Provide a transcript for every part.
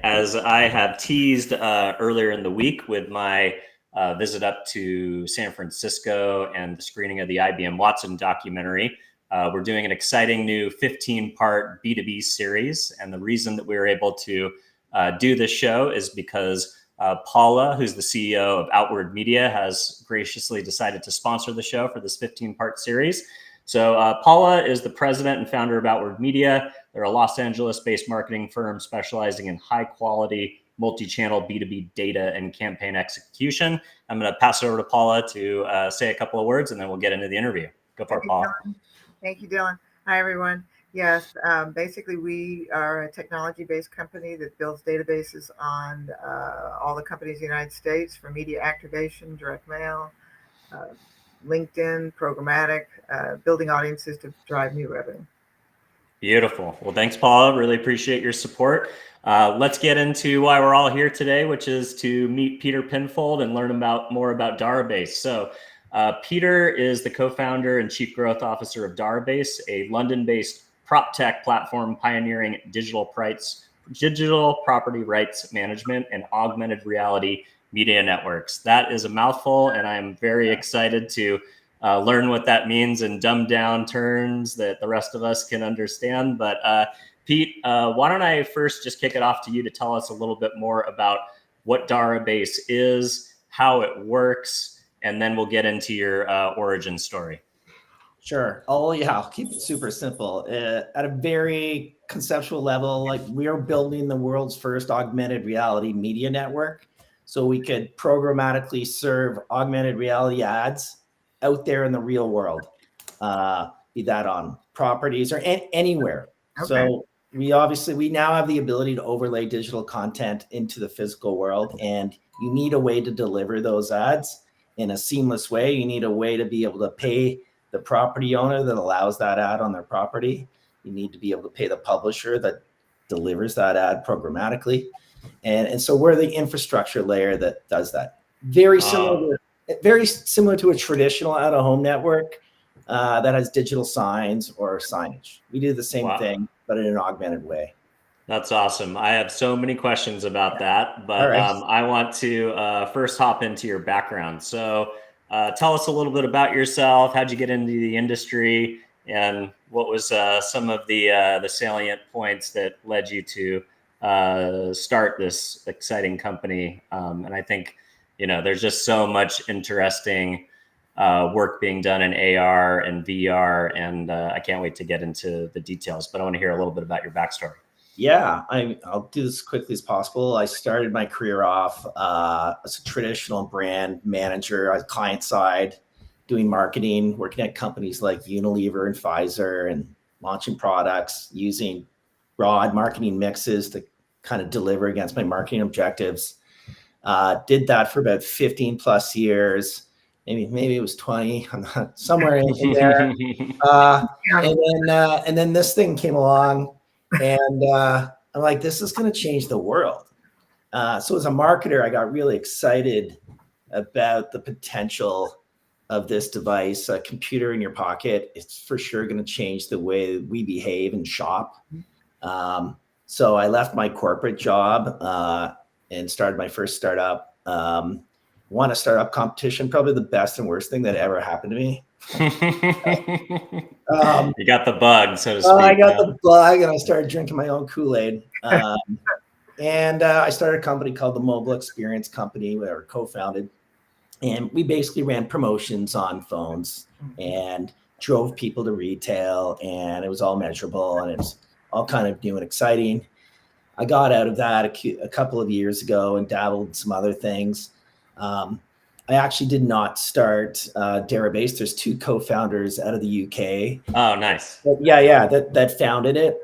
as I have teased earlier in the week with my visit up to San Francisco and the screening of the IBM Watson documentary, we're doing an exciting new 15-part B2B series. And the reason that we were able to do this show is because Paula, who's the CEO of Outward Media, has graciously decided to sponsor the show for this 15-part series. So Paula is the president and founder of Outward Media. They're a Los Angeles-based marketing firm specializing in high-quality, multi-channel B2B data and campaign execution. I'm going to pass it over to Paula to say a couple of words, and then we'll get into the interview. Go for it, Paula. Thank you, Dylan. Hi, everyone. Yes, basically, we are a technology-based company that builds databases on all the companies in the United States for media activation, direct mail, LinkedIn, programmatic, building audiences to drive new revenue. Beautiful. Well, thanks, Paula. Really appreciate your support. Let's get into why we're all here today, which is to meet Peter Pinfold and learn more about Darabase. So Peter is the co-founder and chief growth officer of Darabase, a London-based prop tech platform pioneering digital property rights management and augmented reality media networks. That is a mouthful, and I'm very excited to learn what that means in dumbed down terms that the rest of us can understand. But Pete, why don't I first just kick it off to you to tell us a little bit more about what Darabase is, how it works, and then we'll get into your origin story. Sure. Oh, yeah. I'll keep it super simple. At a very conceptual level, like we are building the world's first augmented reality media network. So we could programmatically serve augmented reality ads out there in the real world, be that on properties or anywhere. Okay. So we now have the ability to overlay digital content into the physical world, and you need a way to deliver those ads in a seamless way. You need a way to be able to pay the property owner that allows that ad on their property. You need to be able to pay the publisher that delivers that ad programmatically. And so we're the infrastructure layer that does that. Very similar to a traditional out-of-home network that has digital signs or signage. We do the same thing, but in an augmented way. That's awesome. I have so many questions about that, but right. I want to first hop into your background. So tell us a little bit about yourself. How'd you get into the industry, and what was some of the salient points that led you to start this exciting company? And I think, there's just so much interesting work being done in AR and VR, and I can't wait to get into the details, but I want to hear a little bit about your backstory. Yeah, I'll do this as quickly as possible. I started my career off as a traditional brand manager on client side, doing marketing, working at companies like Unilever and Pfizer, and launching products, using broad marketing mixes to kind of deliver against my marketing objectives. Did that for about 15 plus years. Maybe it was 20. I'm not somewhere in there. And then this thing came along. And I'm like, this is going to change the world. So as a marketer, I got really excited about the potential of this device, a computer in your pocket. It's for sure going to change the way we behave and shop. So I left my corporate job and started my first startup. Won a startup competition, probably the best and worst thing that ever happened to me. You got the bug, so to speak. I got the bug, and I started drinking my own Kool-Aid. And I started a company called the Mobile Experience Company, where I co-founded. And we basically ran promotions on phones and drove people to retail, and it was all measurable, and it was all kind of new and exciting. I got out of that a couple of years ago and dabbled in some other things. I actually did not start Darabase. There's two co-founders out of the UK. Oh, nice. That founded it.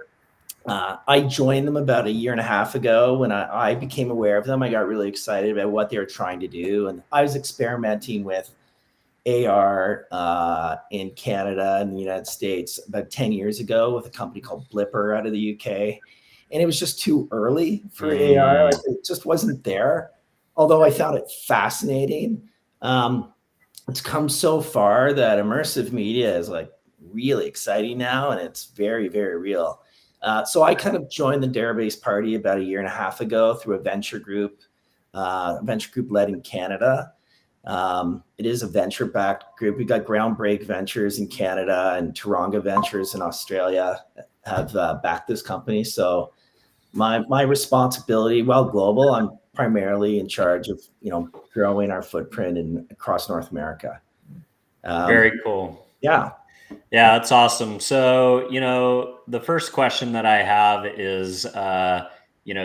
I joined them about a year and a half ago. When I became aware of them, I got really excited about what they were trying to do. And I was experimenting with AR in Canada and the United States about 10 years ago with a company called Blipper out of the UK. And it was just too early for AR. Like, it just wasn't there. Although I found it fascinating. It's come so far that immersive media is like really exciting now, and it's very, very real. So I kind of joined the Darabase party about a year and a half ago through a venture group led in Canada. It is a venture-backed group. We got Groundbreak Ventures in Canada and Taronga Ventures in Australia have backed this company. So my responsibility, while global, I'm primarily in charge of growing our footprint across North America. Very cool. Yeah. Yeah, that's awesome. So, the first question that I have is,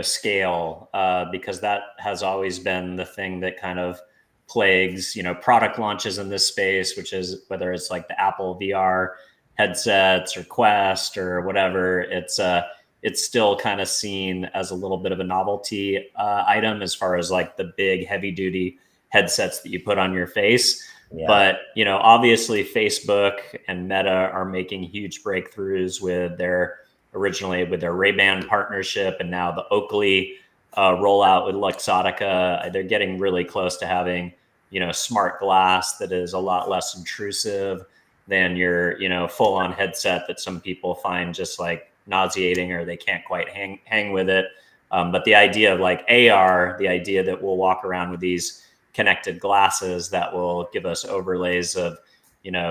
scale, because that has always been the thing that kind of plagues, product launches in this space, which is whether it's like the Apple VR headsets or Quest or whatever, it's still kind of seen as a little bit of a novelty item as far as like the big heavy duty headsets that you put on your face. Yeah. But, obviously Facebook and Meta are making huge breakthroughs with their Ray-Ban partnership, and now the Oakley rollout with Luxottica. They're getting really close to having, smart glass that is a lot less intrusive than your, full on headset that some people find just like nauseating or they can't quite hang with it. But the idea of like AR, the idea that we'll walk around with these connected glasses that will give us overlays of,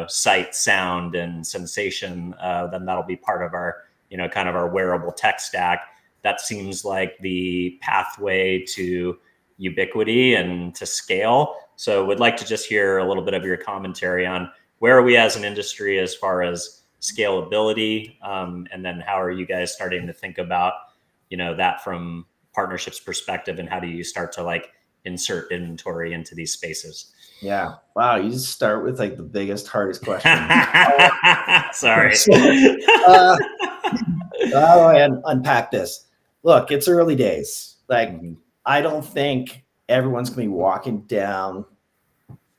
sight, sound, and sensation, then that'll be part of our, kind of our wearable tech stack. That seems like the pathway to ubiquity and to scale. So would like to just hear a little bit of your commentary on where are we as an industry as far as scalability, and then how are you guys starting to think about, that from partnerships perspective, and how do you start to like insert inventory into these spaces? Yeah. Wow. You just start with like the biggest, hardest question. Sorry. And unpack this. Look, it's early days. Like, I don't think everyone's going to be walking down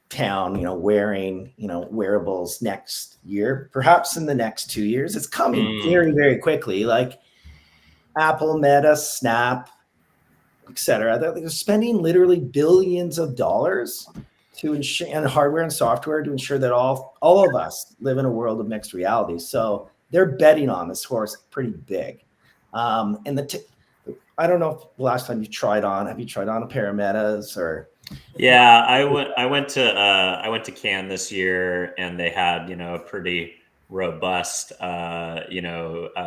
town, wearing, wearables next year, perhaps in the next 2 years. It's coming very, very quickly. Like Apple, Meta, Snap, etc. They're spending literally billions of dollars to ensure, and hardware and software to ensure that all of us live in a world of mixed reality. So they're betting on this horse pretty big. And I don't know if the last time have you tried on a pair of Metas or? Yeah, I went to Cannes this year, and they had, a pretty robust,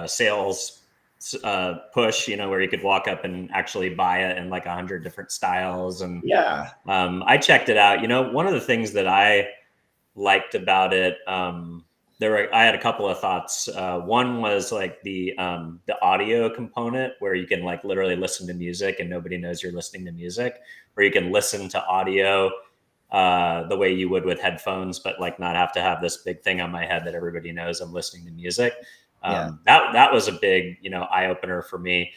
sales push, where you could walk up and actually buy it in like 100 different styles. And yeah, I checked it out. One of the things that I liked about it, I had a couple of thoughts. One was like the audio component, where you can like literally listen to music and nobody knows you're listening to music, or you can listen to audio the way you would with headphones, but like not have to have this big thing on my head that everybody knows I'm listening to music. That was a big, eye opener for me.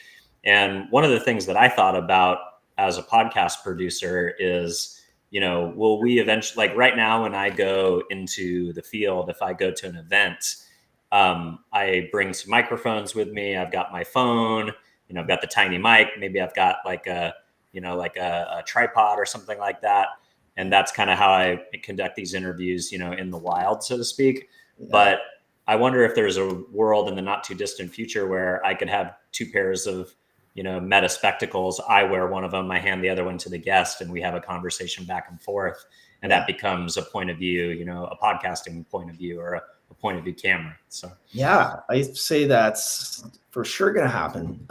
And one of the things that I thought about as a podcast producer is, will we eventually, like right now, when I go into the field, if I go to an event, I bring some microphones with me. I've got my phone, I've got the tiny mic. Maybe I've got like a tripod or something like that. And that's kind of how I conduct these interviews, in the wild, so to speak. Yeah. But I wonder if there's a world in the not too distant future where I could have two pairs of, Meta spectacles. I wear one of them, I hand the other one to the guest, and we have a conversation back and forth. And that becomes a point of view, a podcasting point of view, or a point of view camera. So, yeah, I say that's for sure going to happen.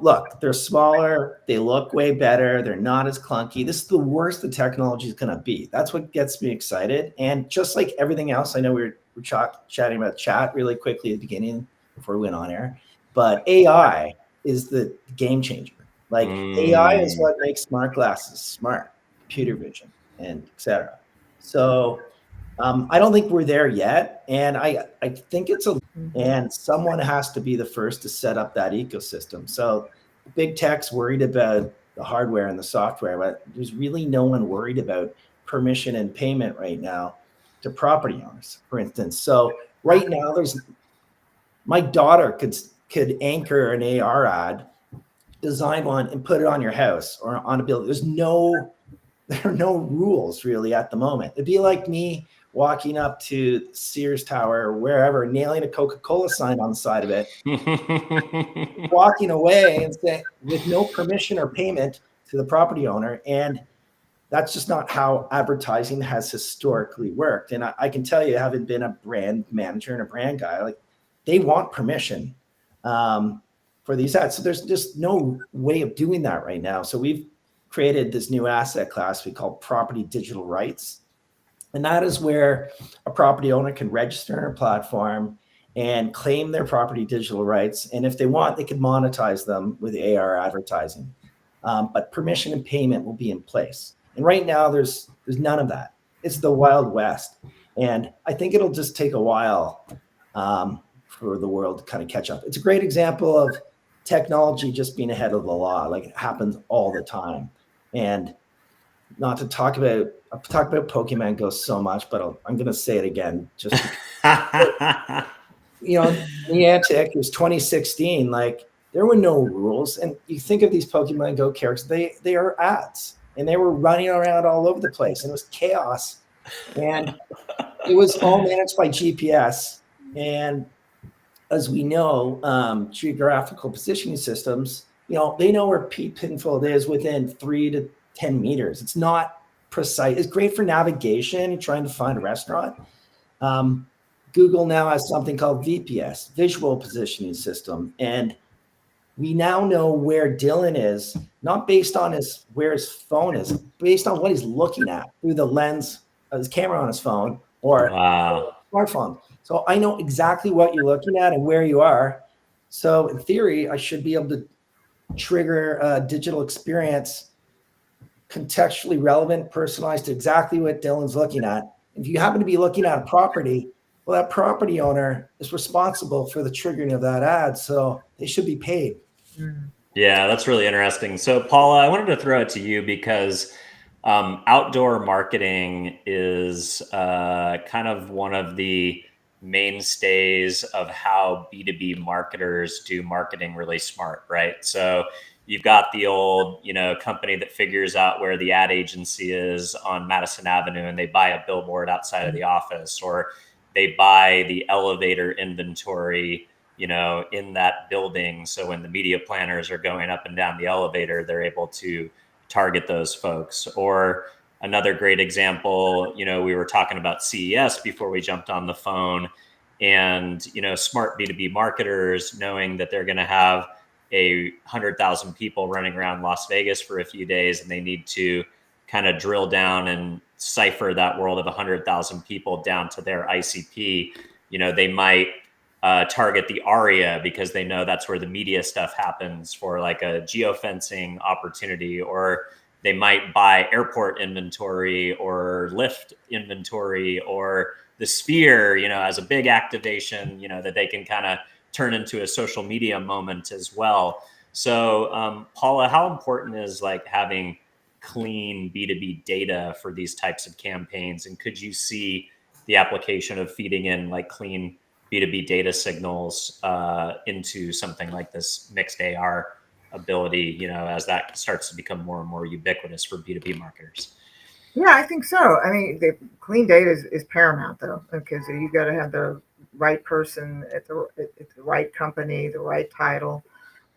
Look, they're smaller. They look way better. They're not as clunky. This is the worst the technology is going to be. That's what gets me excited. And just like everything else, I know we're chatting about chat really quickly at the beginning before we went on air, but AI is the game changer. Like AI is what makes smart glasses smart, computer vision, and etc. So I don't think we're there yet. And I think and someone has to be the first to set up that ecosystem. So big tech's worried about the hardware and the software, but there's really no one worried about permission and payment right now to property owners, for instance. So right now my daughter could anchor an AR ad, design one, and put it on your house or on a building. There are no rules really at the moment. It'd be like me walking up to Sears Tower or wherever, nailing a Coca-Cola sign on the side of it, walking away and saying with no permission or payment to the property owner. And that's just not how advertising has historically worked. And I can tell you, having been a brand manager and a brand guy, like they want permission for these ads. So there's just no way of doing that right now. So we've created this new asset class we call property digital rights. And that is where a property owner can register on our platform and claim their property digital rights. And if they want, they can monetize them with AR advertising. But permission and payment will be in place. And right now, there's none of that. It's the Wild West. And I think it'll just take a while for the world to kind of catch up. It's a great example of technology just being ahead of the law. Like it happens all the time. And not to talk about, I've talked about Pokemon Go so much, but I'm going to say it again. Just Niantic, it was 2016. Like there were no rules. And you think of these Pokemon Go characters, they are ads. And they were running around all over the place. And it was chaos. And it was all managed by GPS. And as we know, geographical positioning systems, they know where Pinfold is within 3 to 10 meters. It's not precise. It's great for navigation and trying to find a restaurant. Google now has something called VPS, Visual Positioning System. And we now know where Dylan is, not based on where his phone is, based on what he's looking at through the lens of his camera on his phone or smartphone. So I know exactly what you're looking at and where you are. So in theory, I should be able to trigger a digital experience contextually relevant, personalized to exactly what Dylan's looking at. If you happen to be looking at a property, well, that property owner is responsible for the triggering of that ad. So they should be paid. Yeah, that's really interesting. So Paula, I wanted to throw it to you because outdoor marketing is kind of one of the mainstays of how B2B marketers do marketing really smart, right? So you've got the old, company that figures out where the ad agency is on Madison Avenue and they buy a billboard outside of the office, or they buy the elevator inventory, in that building. So when the media planners are going up and down the elevator, they're able to target those folks. Or another great example, we were talking about CES before we jumped on the phone, and, smart B2B marketers knowing that they're going to have 100,000 people running around Las Vegas for a few days, and they need to kind of drill down and cipher that world of 100,000 people down to their ICP. They might target the ARIA because they know that's where the media stuff happens for like a geofencing opportunity, or they might buy airport inventory or lift inventory or the Sphere, as a big activation, that they can kind of turn into a social media moment as well. So Paula, how important is like having clean B2B data for these types of campaigns? And could you see the application of feeding in like clean B2B data signals into something like this mixed AR ability, as that starts to become more and more ubiquitous for B2B marketers? Yeah, I think so. I mean, the clean data is paramount, though, because you got to have the right person at the right company, the right title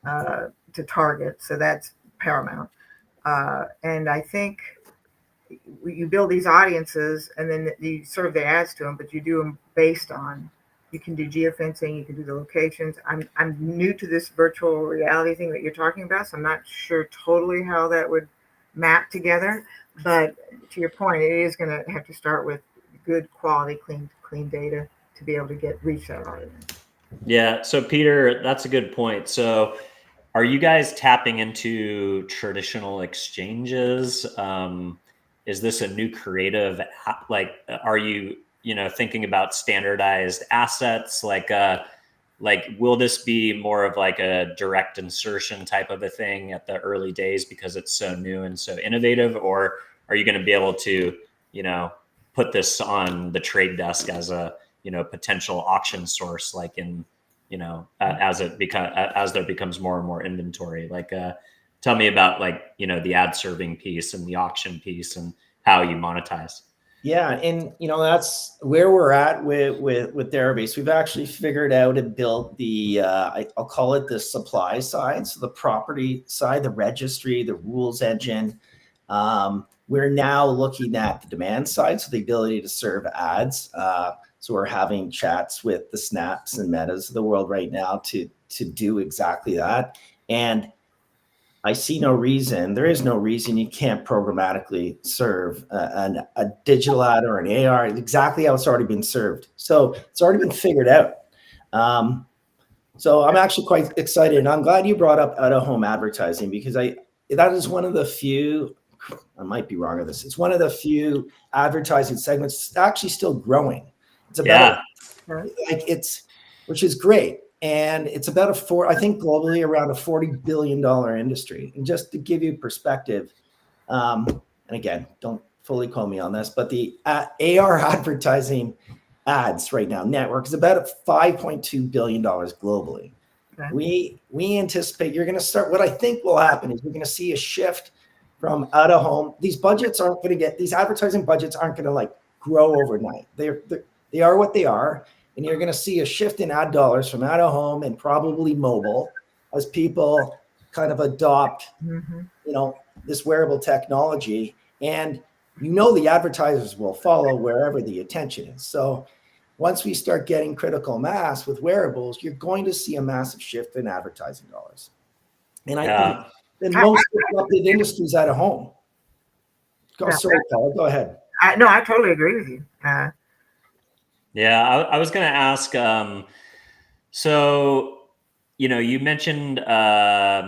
to target. So that's paramount. And I think you build these audiences and then you serve the ads to them, but you do them based on, you can do geofencing, you can do the locations. I'm new to this virtual reality thing that you're talking about, so I'm not sure totally how that would map together. But to your point, it is going to have to start with good quality, clean data to be able to reach that audience. Yeah. So Peter, that's a good point. So are you guys tapping into traditional exchanges? Is this a new creative? Like, are you, thinking about standardized assets? Like, will this be more of like a direct insertion type of a thing at the early days because it's so new and so innovative? Or are you going to be able to, put this on the trade desk as a, potential auction source, like in, as there becomes more and more inventory? Like, tell me about like, the ad serving piece and the auction piece and how you monetize. Yeah, and that's where we're at with Darabase. We've actually figured out and built the I'll call it the supply side, so the property side, the registry, the rules engine. We're now looking at the demand side, so the ability to serve ads. So we're having chats with the Snaps and Metas of the world right now to do exactly that. And I see no reason, there is no reason you can't programmatically serve a digital ad or an AR exactly how it's already been served. So it's already been figured out. So I'm actually quite excited. And I'm glad you brought up out-of-home advertising, because that is one of the few, I might be wrong on this, it's one of the few advertising segments that's actually still growing. It's about, which is great. And it's about I think globally around a $40 billion industry. And just to give you perspective, and again, don't fully quote me on this, but the AR advertising ads right now, network, is about $5.2 billion globally. Okay. We anticipate you're going to start, what I think will happen is we're going to see a shift from out of home. These advertising budgets aren't going to like grow overnight. They are what they are. And you're going to see a shift in ad dollars from out of home and probably mobile as people kind of adopt, this wearable technology. And the advertisers will follow wherever the attention is. So once we start getting critical mass with wearables, you're going to see a massive shift in advertising dollars. And I think the most disrupted industries out of home. Sorry, Paula, go ahead. No, I totally agree with you. Yeah, I was going to ask, so, you mentioned AR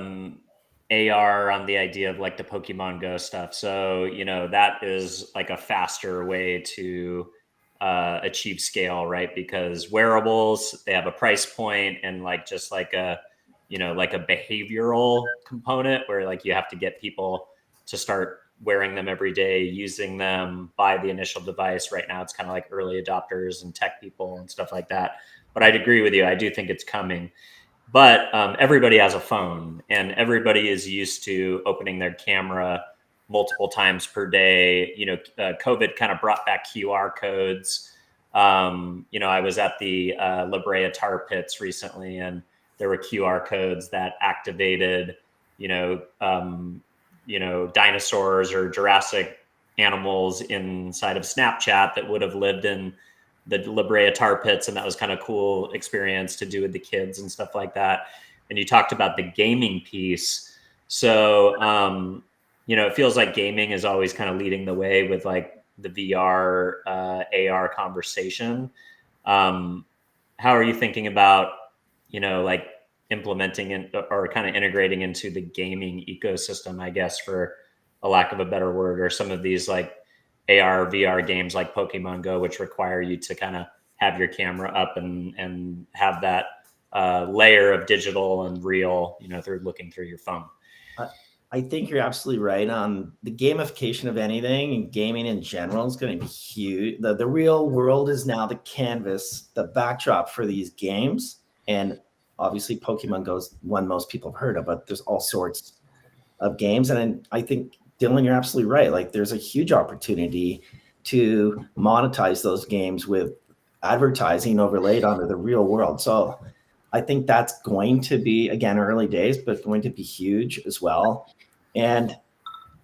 on the idea of like the Pokemon Go stuff. So, that is like a faster way to achieve scale, right? Because wearables, they have a price point and like just like a, like a behavioral component where like you have to get people to start wearing them every day, using them, buy the initial device. Right now, it's kind of like early adopters and tech people and stuff like that. But I'd agree with you. I do think it's coming. But everybody has a phone, and everybody is used to opening their camera multiple times per day. COVID kind of brought back QR codes. I was at the La Brea Tar Pits recently, and there were QR codes that activated, dinosaurs or Jurassic animals inside of Snapchat that would have lived in the La Brea Tar Pits. And that was kind of cool experience to do with the kids and stuff like that. And you talked about the gaming piece. So, it feels like gaming is always kind of leading the way with like the VR, AR conversation. How are you thinking about, like implementing it or kind of integrating into the gaming ecosystem, I guess, for a lack of a better word, or some of these like AR, VR games like Pokemon Go, which require you to kind of have your camera up and have that layer of digital and real, through looking through your phone. I think you're absolutely right on the gamification of anything, and gaming in general is going to be huge. The real world is now the canvas, the backdrop for these games. And obviously Pokemon Go is one most people have heard of, but there's all sorts of games. And I think, Dylan, you're absolutely right. Like there's a huge opportunity to monetize those games with advertising overlaid onto the real world. So I think that's going to be, again, early days, but going to be huge as well. And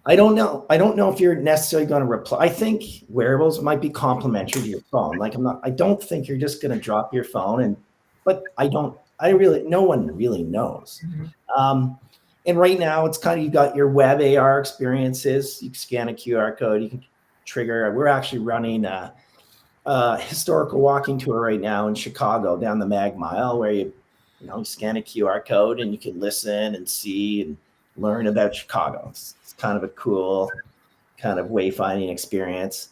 I don't know if you're necessarily going to reply. I think wearables might be complementary to your phone. Like I don't think you're just going to drop your phone but no one really knows. Mm-hmm. And right now it's kind of, you got your web AR experiences. You can scan a QR code, you can trigger. We're actually running a historical walking tour right now in Chicago down the Mag Mile, where you scan a QR code and you can listen and see and learn about Chicago. It's kind of a cool kind of wayfinding experience.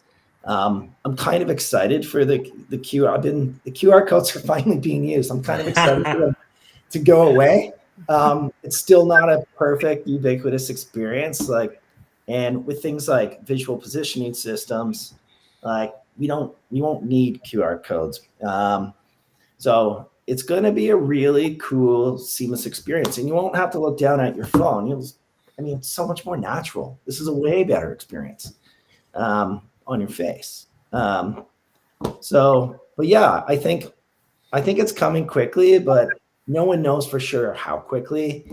I'm kind of excited for the QR. The QR codes are finally being used. I'm kind of excited for them to go away. It's still not a perfect ubiquitous experience. And with things like visual positioning systems, you won't need QR codes. So it's going to be a really cool, seamless experience, and you won't have to look down at your phone. It's so much more natural. This is a way better experience on your face. But yeah, I think it's coming quickly, but no one knows for sure how quickly.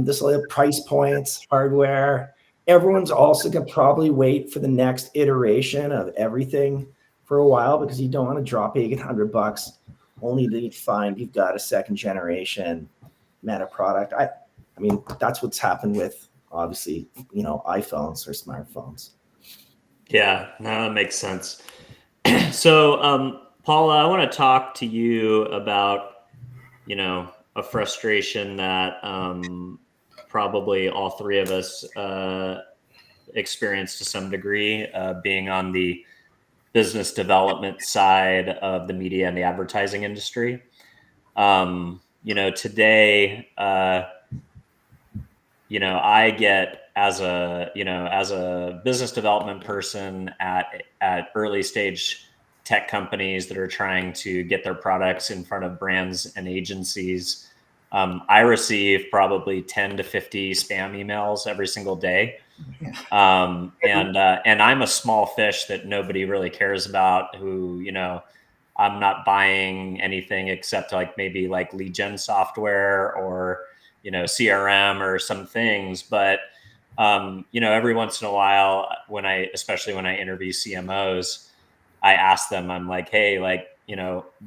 This will have price points, hardware. Everyone's also going to probably wait for the next iteration of everything for a while, because you don't want to drop $800 only to find you've got a second generation Meta product. I mean, that's what's happened with, obviously, iPhones or smartphones. Yeah, no, that makes sense. So, Paula, I want to talk to you about, a frustration that probably all three of us experienced to some degree, being on the business development side of the media and the advertising industry. Today, I get as a business development person at early stage tech companies that are trying to get their products in front of brands and agencies. I receive probably 10 to 50 spam emails every single day. And I'm a small fish that nobody really cares about, who, I'm not buying anything except like maybe like lead gen software or, CRM or some things. But, every once in a while, especially when I interview CMOs, I ask them, I'm like, hey, like,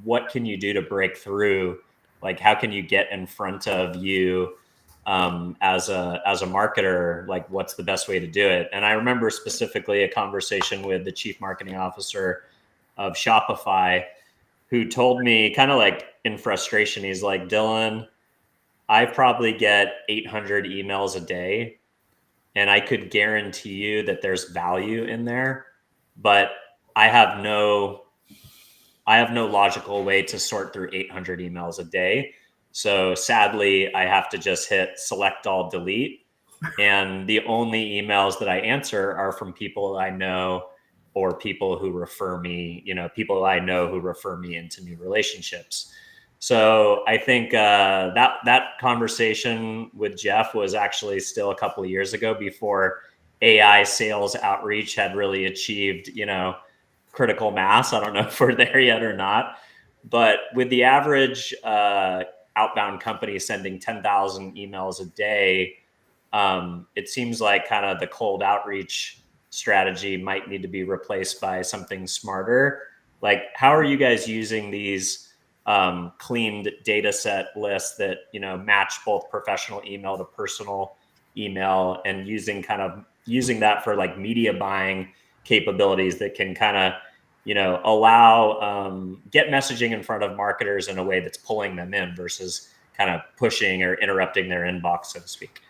what can you do to break through? Like, how can you get in front of you as a marketer? Like, what's the best way to do it? And I remember specifically a conversation with the chief marketing officer of Shopify, who told me, kind of like in frustration, he's like, Dylan, I probably get 800 emails a day, and I could guarantee you that there's value in there, but I have no logical way to sort through 800 emails a day. So sadly, I have to just hit select all, delete. And the only emails that I answer are from people I know, or people who refer me, people I know who refer me into new relationships. So I think that conversation with Jeff was actually still a couple of years ago, before AI sales outreach had really achieved, critical mass. I don't know if we're there yet or not, but with the average outbound company sending 10,000 emails a day, it seems like kind of the cold outreach strategy might need to be replaced by something smarter. Like, how are you guys using these cleaned data set lists that, match both professional email to personal email, and using that for like media buying capabilities that can kind of, allow get messaging in front of marketers in a way that's pulling them in, versus kind of pushing or interrupting their inbox, so to speak?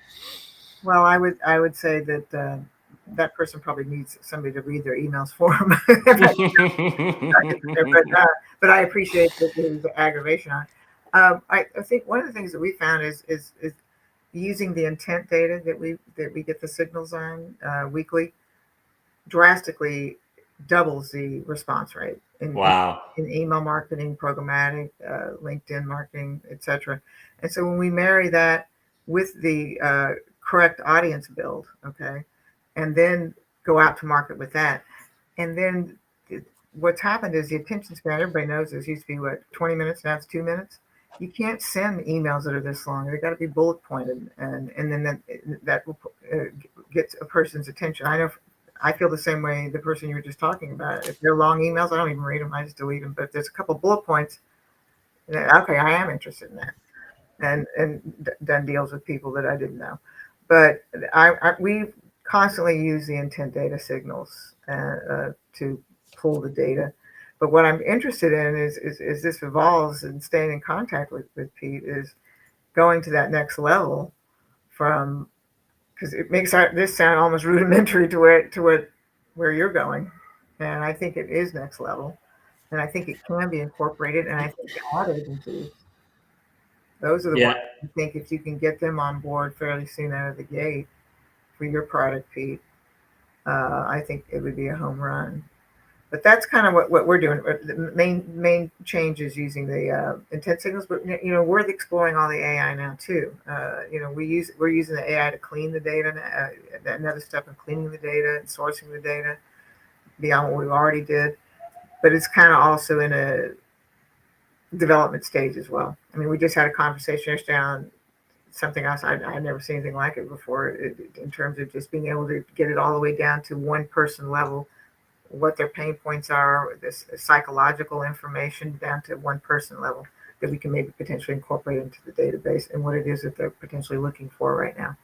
Well, I would say that that person probably needs somebody to read their emails for them. But I appreciate the aggravation on it. I think one of the things that we found is using the intent data that we get the signals on weekly drastically doubles the response rate Wow. in email marketing, programmatic, LinkedIn marketing, etc. And so when we marry that with the correct audience build, okay, and then go out to market with that, and then what's happened is the attention span, everybody knows this used to be 20 minutes, now it's 2 minutes. You can't send emails that are this long. They've got to be bullet pointed, and then that will get a person's attention. I feel the same way the person you were just talking about. If they're long emails, I don't even read them. I just delete them. But if there's a couple bullet points, okay, I am interested in that, and done deals with people that I didn't know. But we constantly use the intent data signals to pull the data. But what I'm interested in is this evolves, and staying in contact with Pete is going to that next level, from, because it makes this sound almost rudimentary to where you're going, and I think it is next level, and I think it can be incorporated, and I think ad agencies, those are the ones I think if you can get them on board fairly soon out of the gate for your product, Pete, I think it would be a home run. But that's kind of what we're doing. The main change is using the intent signals, but we're exploring all the AI now too. We're using the AI to clean the data, another step in cleaning the data and sourcing the data. beyond what we already did, but it's kind of also in a development stage as well. I mean, we just had a conversation yesterday on something else. I'd never seen anything like it before, in terms of just being able to get it all the way down to one person level, what their pain points are, this psychological information down to one person level that we can maybe potentially incorporate into the database, and what it is that they're potentially looking for right now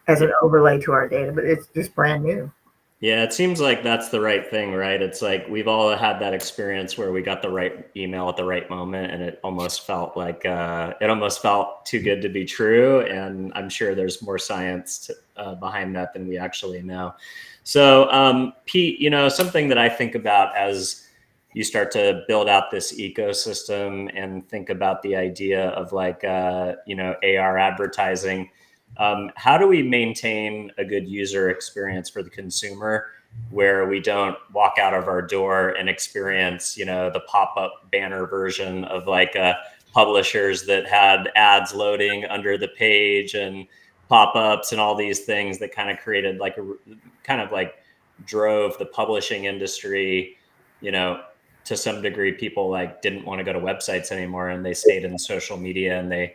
as an overlay to our data. But it's just brand new. Yeah, it seems like that's the right thing, right? It's like we've all had that experience where we got the right email at the right moment, and it almost felt like too good to be true. And I'm sure there's more science behind that than we actually know. So, Pete, something that I think about as you start to build out this ecosystem and think about the idea of like, AR advertising. How do we maintain a good user experience for the consumer where we don't walk out of our door and experience, the pop-up banner version of like publishers that had ads loading under the page and pop-ups and all these things that kind of created like drove the publishing industry, to some degree. People like didn't want to go to websites anymore, and they stayed in social media, and they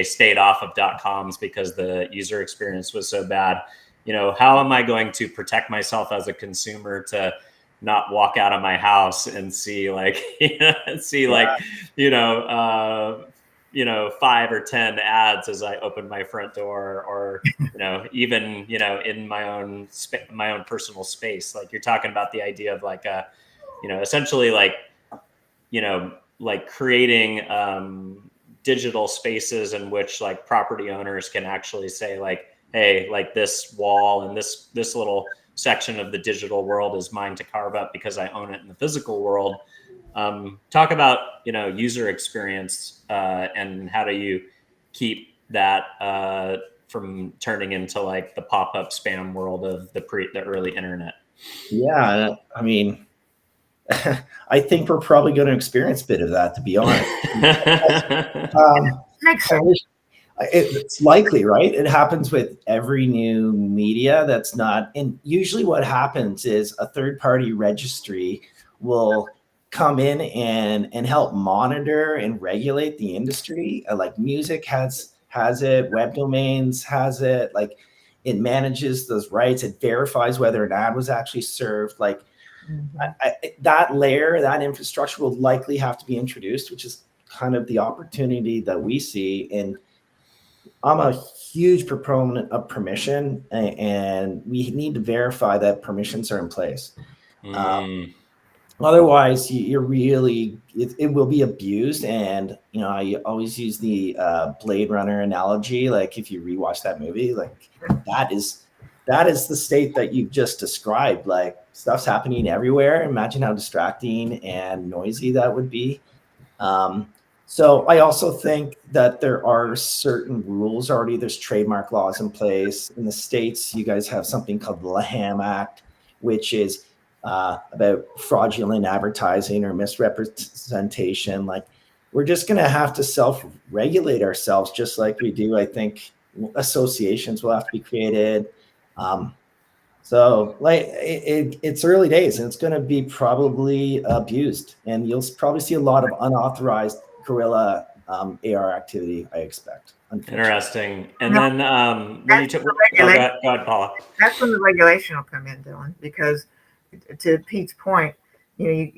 stayed off of .coms because the user experience was so bad. How am I going to protect myself as a consumer to not walk out of my house and see like, 5 or 10 ads as I open my front door, or, even, in my own personal space. Like you're talking about the idea of like, essentially like, like creating, digital spaces in which like property owners can actually say like, hey, like this wall and this little section of the digital world is mine to carve up because I own it in the physical world. Talk about, user experience and how do you keep that from turning into like the pop-up spam world of the early internet? Yeah, I mean, I think we're probably going to experience a bit of that, to be honest. It's likely, right? It happens with every new media that's not. And usually what happens is a third-party registry will come in and help monitor and regulate the industry. Like music has it, web domains has it, like it manages those rights. It verifies whether an ad was actually served. Like, that layer, that infrastructure will likely have to be introduced, which is kind of the opportunity that we see. And I'm a huge proponent of permission, and we need to verify that permissions are in place. Otherwise, you're really, it will be abused. And, I always use the Blade Runner analogy. Like if you rewatch that movie, like that is the state that you've just described. Like stuff's happening everywhere. Imagine how distracting and noisy that would be. So I also think that there are certain rules already. There's trademark laws in place. In the States, you guys have something called the LAHAM Act, which is about fraudulent advertising or misrepresentation. Like we're just going to have to self-regulate ourselves, just like we do. I think associations will have to be created. So like it's early days, and it's going to be probably abused, and you'll probably see a lot of unauthorized guerrilla AR activity, I expect. Interesting. And then when you took, go ahead, Paula. That's when the regulation will come in, Dylan, because to Pete's point, you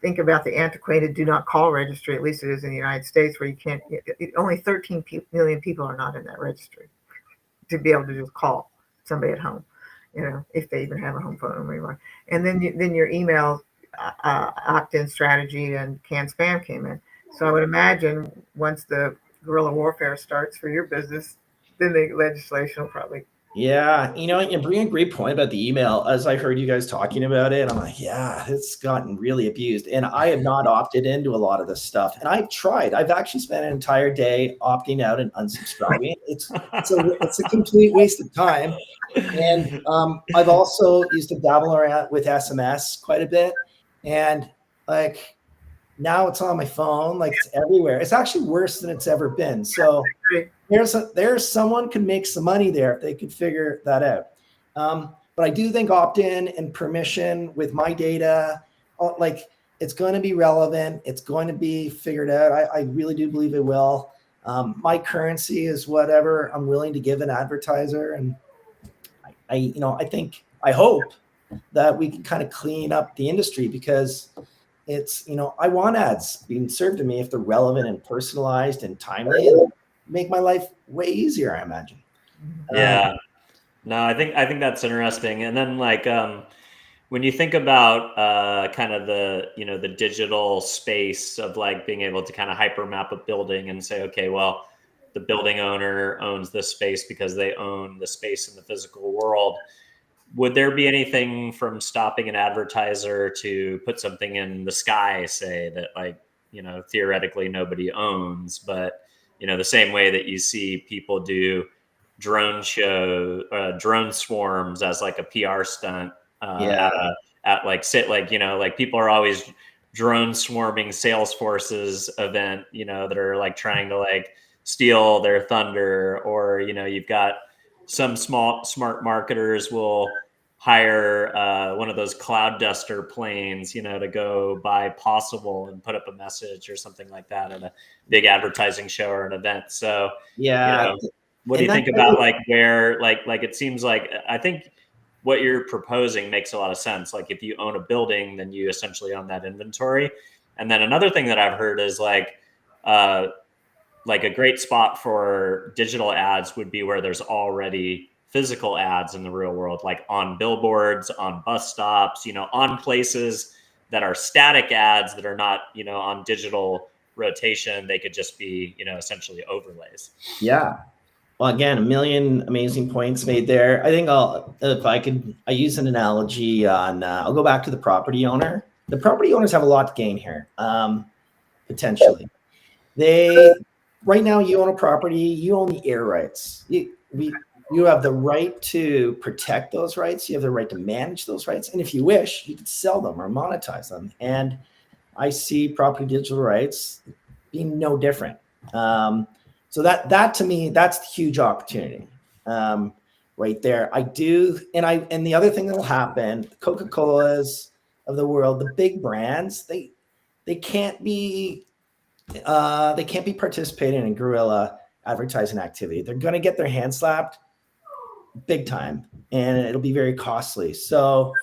think about the antiquated do not call registry, at least it is in the United States, where you can't, only 13 million people are not in that registry to be able to just call somebody at home, if they even have a home phone number anymore. And then your email opt-in strategy and canned spam came in. So I would imagine once the guerrilla warfare starts for your business, then the legislation will probably. Yeah, you bring a great point about the email. As I heard you guys talking about it, I'm like, yeah, it's gotten really abused. And I have not opted into a lot of this stuff. And I've tried. I've actually spent an entire day opting out and unsubscribing. It's a complete waste of time. And I've also used to dabble around with SMS quite a bit. And like now it's on my phone, like it's everywhere. It's actually worse than it's ever been. So there's someone could make some money there if they could figure that out. But I do think opt-in and permission with my data, like it's going to be relevant. It's going to be figured out. I really do believe it will. My currency is whatever I'm willing to give an advertiser. And I hope that we can kind of clean up the industry, because it's, I want ads being served to me if they're relevant and personalized and timely, and make my life way easier, I imagine. Yeah. No, I think that's interesting. And then like when you think about kind of the digital space of like being able to kind of hypermap a building and say, okay, well, the building owner owns this space because they own the space in the physical world. Would there be anything from stopping an advertiser to put something in the sky, say, that like, theoretically nobody owns, but the same way that you see people do drone swarms as like a PR stunt at like like people are always drone swarming Salesforce's event, that are like trying to like steal their thunder, or you've got some smart marketers will hire one of those cloud duster planes, to go by Possible and put up a message or something like that at a big advertising show or an event. So what do you think about like where like it seems like, I think what you're proposing makes a lot of sense. Like if you own a building, then you essentially own that inventory. And then another thing that I've heard is like a great spot for digital ads would be where there's already physical ads in the real world, like on billboards, on bus stops, on places that are static ads that are not, on digital rotation. They could just be, essentially overlays. Yeah. Well, again, a million amazing points made there. I think I use an analogy on, I'll go back to the property owner. The property owners have a lot to gain here, potentially. Right now, you own a property, you own the air rights. You have the right to protect those rights. You have the right to manage those rights. And if you wish, you could sell them or monetize them. And I see property digital rights being no different. So that to me, that's the huge opportunity right there. I do. And the other thing that will happen, the Coca-Colas of the world, the big brands, they can't be participating in guerrilla advertising activity. They're going to get their hands slapped big time, and it'll be very costly. So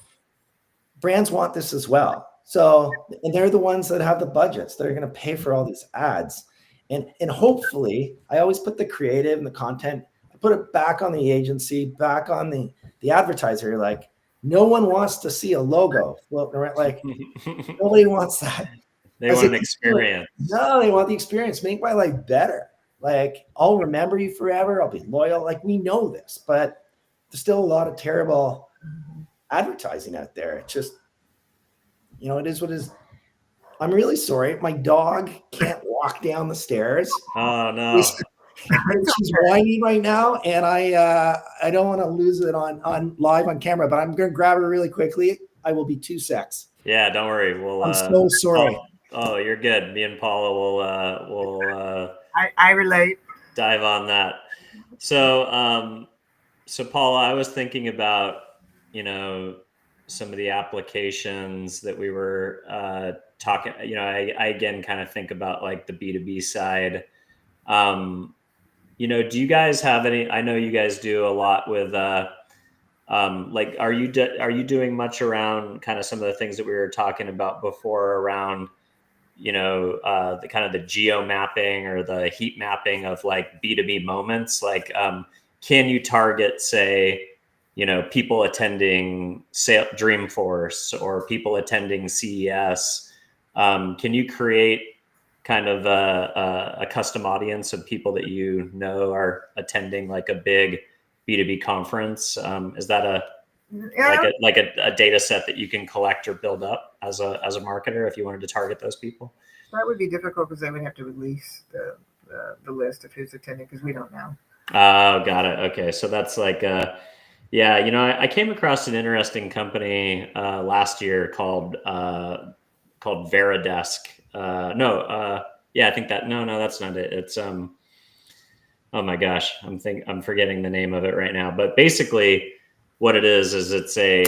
brands want this as well. And they're the ones that have the budgets. They're going to pay for all these ads. And hopefully, I always put the creative and the content, I put it back on the agency, back on the advertiser. Like, no one wants to see a logo floating around. Like, nobody wants that. They want an experience. No, they want the experience. Make my life better. Like, I'll remember you forever. I'll be loyal. Like, we know this, but there's still a lot of terrible advertising out there. It's just, it is what it is. I'm really sorry. My dog can't walk down the stairs. Oh, no. She's whining right now, and I don't want to lose it on live on camera, but I'm going to grab her really quickly. I will be 2 secs. Yeah, don't worry. I'm so sorry. Oh, you're good. Me and Paula will I relate. Dive on that. So Paula, I was thinking about, some of the applications that we were talking, I again kind of think about like the B2B side. Do you guys have any, I know you guys do a lot with, like, are you doing much around kind of some of the things that we were talking about before around, the kind of the geo mapping or the heat mapping of like B2B moments? Like, can you target, say, people attending Dreamforce or people attending CES? Can you create kind of a custom audience of people that are attending like a big B2B conference? Is that like a data set that you can collect or build up as a marketer if you wanted to target those people? That would be difficult because they would have to release the list of who's attending, because we don't know. Oh, got it. Okay, so that's like I came across an interesting company last year called Veridesk. I think that no, that's not it. It's oh my gosh, I'm forgetting the name of it right now. But basically, what it is it's a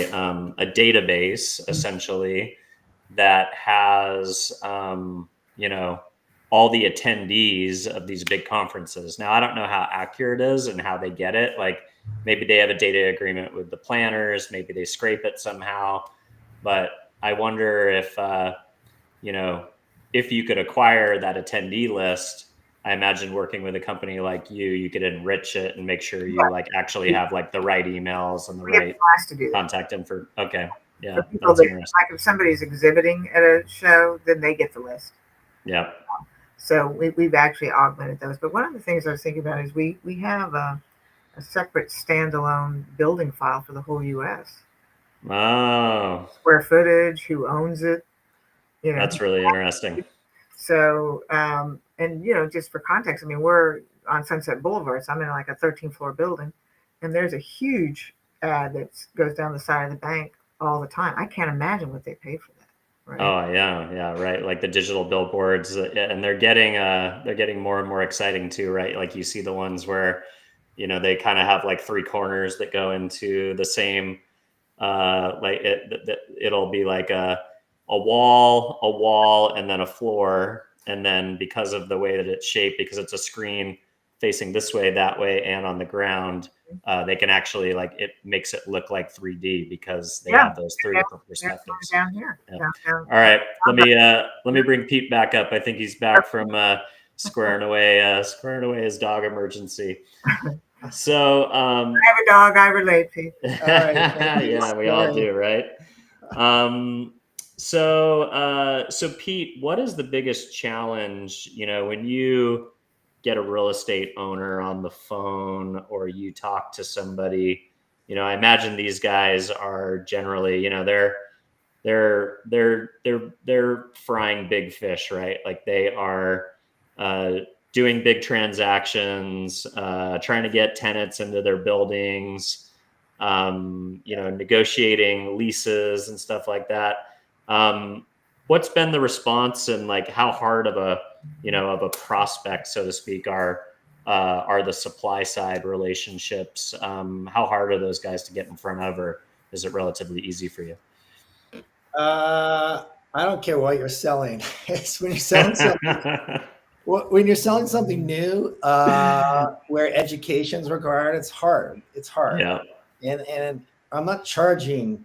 database essentially that has all the attendees of these big conferences. Now, I don't know how accurate it is and how they get it. Like maybe they have a data agreement with the planners, maybe they scrape it somehow. But I wonder if you could acquire that attendee list. I imagine working with a company like you could enrich it and make sure you like actually have like the right emails and the right to do contact info. Okay. Yeah. For people That's interesting. like if somebody's exhibiting at a show, then they get the list. Yeah. So we've actually augmented those. But one of the things I was thinking about is we have a separate standalone building file for the whole U.S. Oh, Square footage, who owns it, that's really interesting. So, and just for context, I mean, we're on Sunset Boulevard, so I'm in like a 13th floor building, and there's a huge ad that goes down the side of the bank all the time. I can't imagine what they pay for that. Right? Oh yeah, right. Like the digital billboards, and they're getting more and more exciting too, right? Like you see the ones where, they kind of have like three corners that go into the same, it'll be like a wall, and then a floor, and then because of the way that it's shaped, because it's a screen facing this way, that way, and on the ground, they can actually it makes it look like 3D because they have those three different perspectives. Down here. Yeah. Down. All right, let me bring Pete back up. I think he's back from squaring away his dog emergency. So I have a dog. I relate, Pete. All right. Yeah, we all do, right? So Pete, what is the biggest challenge? When you get a real estate owner on the phone or you talk to somebody, I imagine these guys are generally, they're frying big fish, right? Like they are doing big transactions, trying to get tenants into their buildings, negotiating leases and stuff like that. What's been the response, and like how hard of a prospect, so to speak, are the supply side relationships? How hard are those guys to get in front of, or is it relatively easy for you? I don't care what you're selling. It's when you're selling something, when you're selling something new, where education's required, it's hard. It's hard. Yeah. And I'm not charging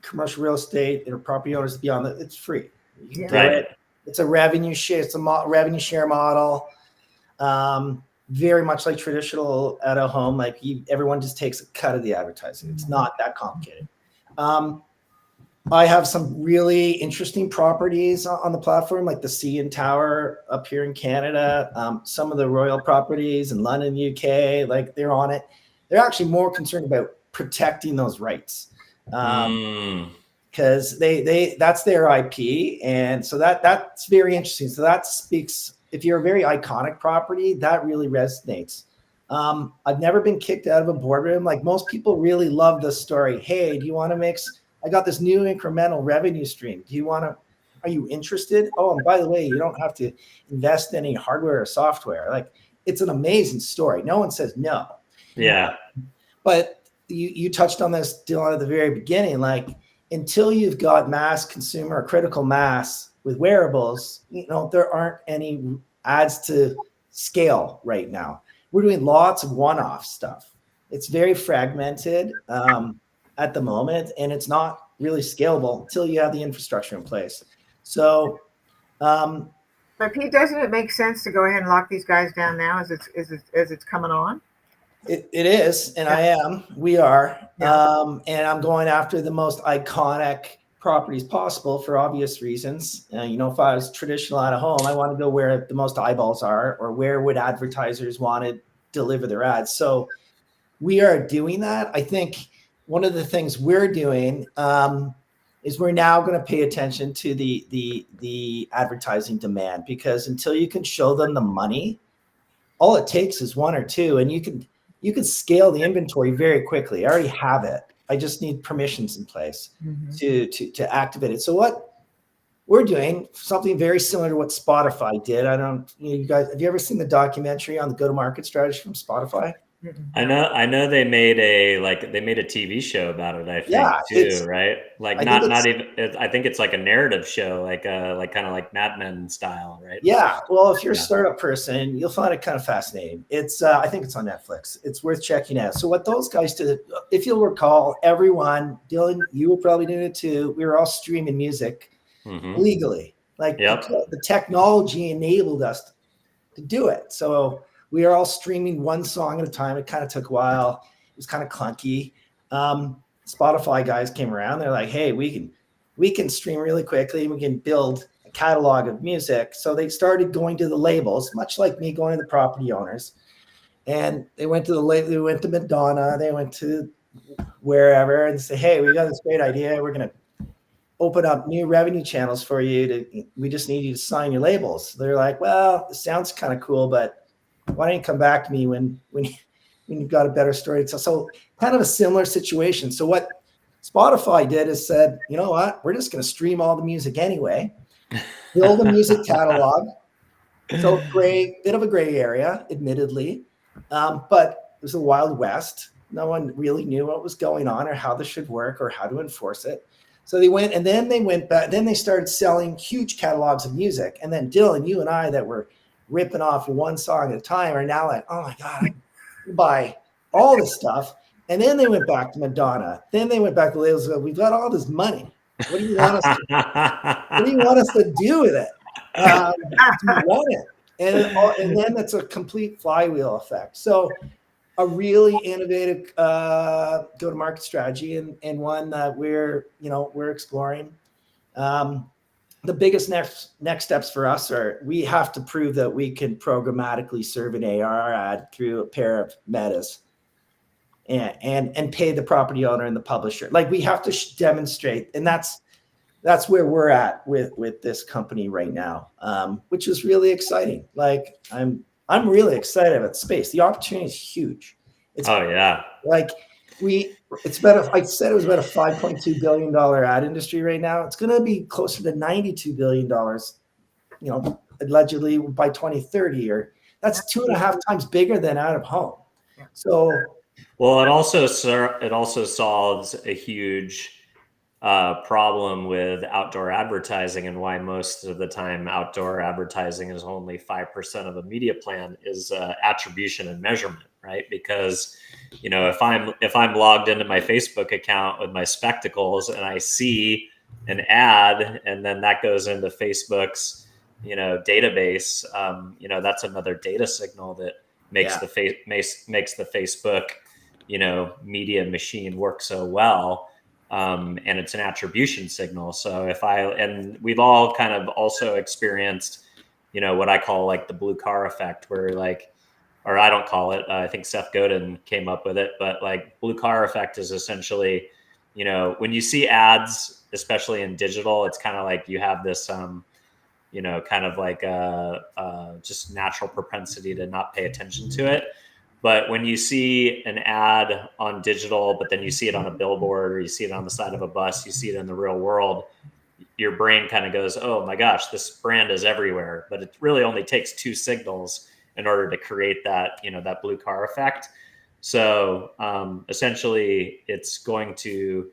commercial real estate or property owners to be on it. It's free. You can do it. It's a revenue share. It's a revenue share model. Very much like traditional at a home. Like everyone just takes a cut of the advertising. It's not that complicated. I have some really interesting properties on the platform, like the CN Tower up here in Canada. Some of the Royal properties in London, UK, like they're on it. They're actually more concerned about protecting those rights. Because they that's their IP, and so that's very interesting. So that speaks, if you're a very iconic property, that really resonates. I've never been kicked out of a boardroom. Like most people really love the story. Hey, do you want to mix? I got this new incremental revenue stream. Are you interested? Oh, and by the way, you don't have to invest in any hardware or software. Like it's an amazing story. No one says no. Yeah. But you touched on this, Dylan, at the very beginning. Like until you've got mass consumer or critical mass with wearables, there aren't any ads to scale right now. We're doing lots of one-off stuff. It's very fragmented at the moment, and it's not really scalable until you have the infrastructure in place. So, but Pete, doesn't it make sense to go ahead and lock these guys down now as it's coming on? It is, and we are, and I'm going after the most iconic properties possible for obvious reasons. If I was traditional at home, I want to go where the most eyeballs are, or where would advertisers want to deliver their ads. So we are doing that. I think one of the things we're doing is we're now going to pay attention to the advertising demand, because until you can show them the money, all it takes is one or two, and you can scale the inventory very quickly. I already have it. I just need permissions in place to activate it. So what we're doing, something very similar to what Spotify did. You guys, have you ever seen the documentary on the go-to-market strategy from Spotify? I know they made a TV show about it, I think Yeah, too, right? Like I think not even I think it's like a narrative show, like kind of like Mad Men style, right? yeah. Well, if you're a Yeah. startup person, you'll find it kind of fascinating. It's I think it's on Netflix. It's worth checking out. So what those guys did, if you'll recall, everyone, Dylan, you were probably doing it too. We were all streaming music legally. Like Yep. the technology enabled us to do it. So we are all streaming one song at a time. It kind of took a while. It was kind of clunky. Spotify guys came around. They're like, hey, we can stream really quickly. We can build a catalog of music. So they started going to the labels, much like me going to the property owners. And they went to they went to Madonna, they went to wherever and say, hey, we got this great idea. We're going to open up new revenue channels for you. We just need you to sign your labels. They're like, well, it sounds kind of cool, but why don't you come back to me when you've got a better story? So kind of a similar situation. So what Spotify did is said, you know what, we're just going to stream all the music anyway, build a music catalog. So bit of a gray area, admittedly, but it was the Wild West. No one really knew what was going on or how this should work or how to enforce it. So they went back. Then they started selling huge catalogs of music. And then Dylan, you and I that were ripping off one song at a time are now like, oh my God, I can buy all this stuff. And then they went back to Madonna. Then they went back to labels. We've got all this money. What do you want us to do with it? Do you want it? And then it's a complete flywheel effect. So a really innovative go-to-market strategy and one that we're exploring. The biggest next steps for us are we have to prove that we can programmatically serve an ARR ad through a pair of metas and pay the property owner and the publisher. Like we have to demonstrate, and that's where we're at with this company right now, which is really exciting. Like I'm really excited about space. The opportunity is huge. Like I said it was about a $5.2 billion ad industry right now. It's going to be closer to $92 billion, allegedly by 2030, or that's 2.5 times bigger than out of home. So, well, it also solves a huge problem with outdoor advertising, and why most of the time outdoor advertising is only 5% of a media plan is attribution and measurement, right? Because if I'm logged into my Facebook account with my spectacles and I see an ad and then that goes into Facebook's database, that's another data signal that makes the Facebook media machine work so well. And it's an attribution signal. So and we've all kind of also experienced, what I call like the blue car effect, where or I don't call it, I think Seth Godin came up with it, but like blue car effect is essentially, when you see ads, especially in digital, it's kind of like you have this, kind of like just natural propensity to not pay attention to it. But when you see an ad on digital, but then you see it on a billboard or you see it on the side of a bus, you see it in the real world, your brain kind of goes, oh my gosh, this brand is everywhere. But it really only takes 2 signals in order to create that, that blue car effect. So essentially it's going to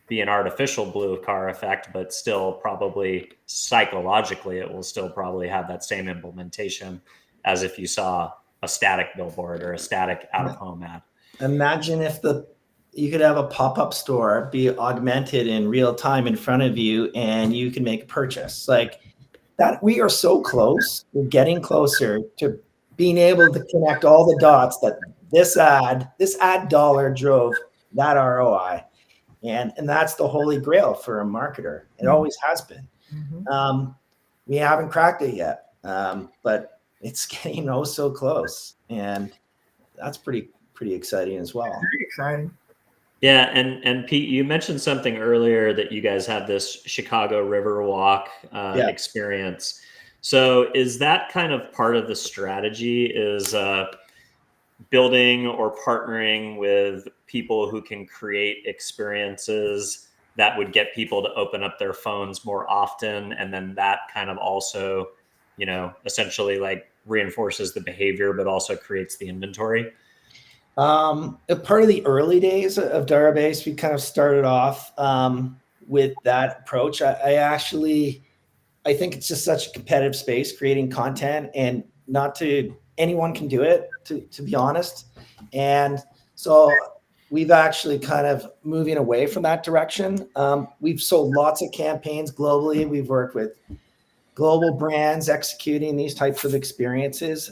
be an artificial blue car effect, but still probably psychologically, it will still probably have that same implementation as if you saw a static billboard or a static out-of-home ad. Imagine if you could have a pop-up store be augmented in real time in front of you and you can make a purchase. Like that, we are so close. We're getting closer to being able to connect all the dots that this ad dollar drove that ROI. And that's the holy grail for a marketer. It always has been. We haven't cracked it yet, but it's getting so close, and that's pretty exciting as well. Very exciting. Yeah, and Pete, you mentioned something earlier that you guys have this Chicago Riverwalk experience. So is that kind of part of the strategy? Is building or partnering with people who can create experiences that would get people to open up their phones more often, and then that kind of also, essentially like reinforces the behavior, but also creates the inventory? A part of the early days of Darabase, we kind of started off with that approach. I think it's just such a competitive space creating content, and not to anyone can do it, to be honest. And so we've actually kind of moving away from that direction. We've sold lots of campaigns globally. We've worked with global brands executing these types of experiences.